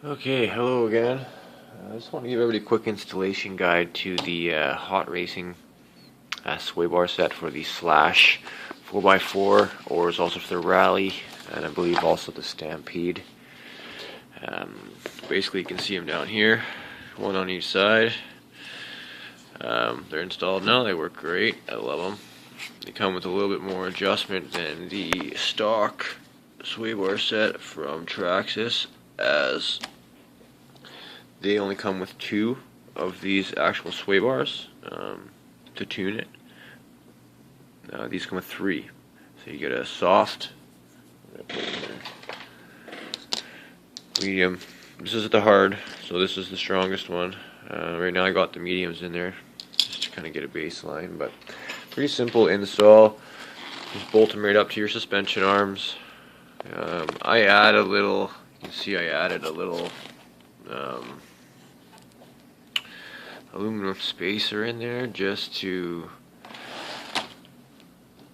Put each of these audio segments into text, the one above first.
Okay, hello again. I just want to give everybody a quick installation guide to the hot racing sway bar set for the Slash 4x4, or it's also for the Rally, and I believe also the Stampede. Basically, you can see them down here, one on each side. They're installed now, they work great, I love them. They come with a little bit more adjustment than the stock sway bar set from Traxxas, as they only come with 2 of these actual sway bars to tune it. These come with 3. So you get a soft, medium. This is the hard, so this is the strongest one. Right now I got the mediums in there just to kind of get a baseline, but pretty simple install. Just bolt them right up to your suspension arms. I add a little, you can see I added a little aluminum spacer in there just to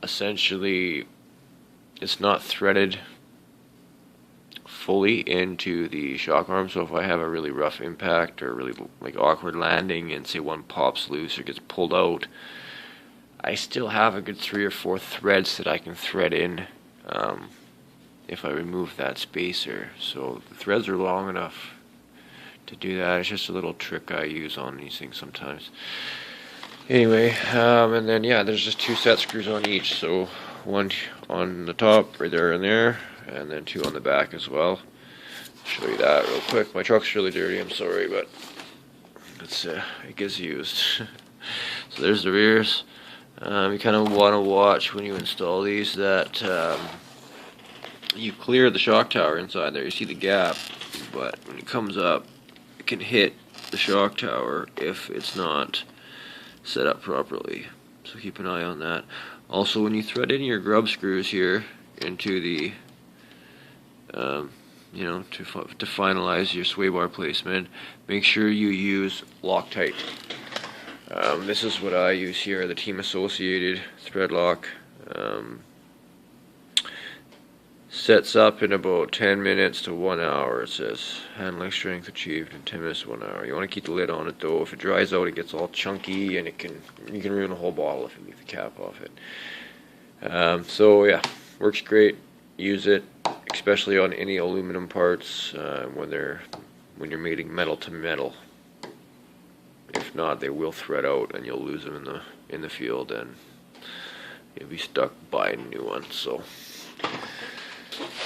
essentially, it's not threaded fully into the shock arm, so if I have a really rough impact or really like awkward landing and say one pops loose or gets pulled out, I still have a good 3 or 4 threads that I can thread in if I remove that spacer. So the threads are long enough to do that. It's just a little trick I use on these things sometimes. Anyway, and then yeah, there's just 2 set screws on each, so one on the top right there and there, and then 2 on the back as well. I'll show you that real quick. My truck's really dirty, I'm sorry, but it's it gets used. So there's the rears. You kind of want to watch when you install these that you clear the shock tower inside there. You see the gap, but when it comes up, it can hit the shock tower if it's not set up properly. So keep an eye on that. Also, when you thread in your grub screws here into the, you know, to finalize your sway bar placement, make sure you use Loctite. This is what I use here, the Team Associated thread lock. Sets up in about 10 minutes to 1 hour. It says handling strength achieved in 10 minutes to 1 hour. You want to keep the lid on it though. If it dries out, it gets all chunky and you can ruin a whole bottle if you leave the cap off it. So yeah, works great. Use it, especially on any aluminum parts when you're mating metal to metal. If not, they will thread out and you'll lose them in the field and you'll be stuck buying a new one. So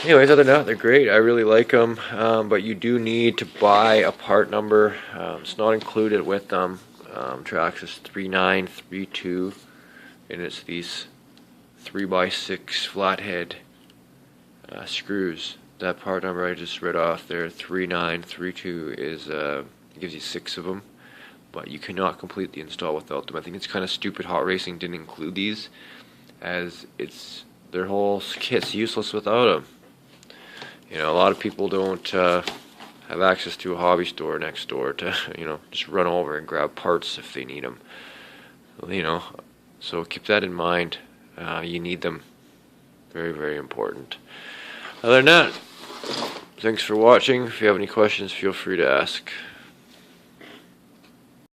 anyways, other than that, they're great. I really like them, but you do need to buy a part number. It's not included with them. Traxxas 3932, and it's these 3x6 flathead screws. That part number I just read off there, 3932, is gives you 6 of them, but you cannot complete the install without them. I think it's kind of stupid Hot Racing didn't include these, as their whole kit's useless without them. You know, a lot of people don't have access to a hobby store next door to, you know, just run over and grab parts if they need them. You know, so keep that in mind. You need them. Very, very important. Other than that, thanks for watching. If you have any questions, feel free to ask.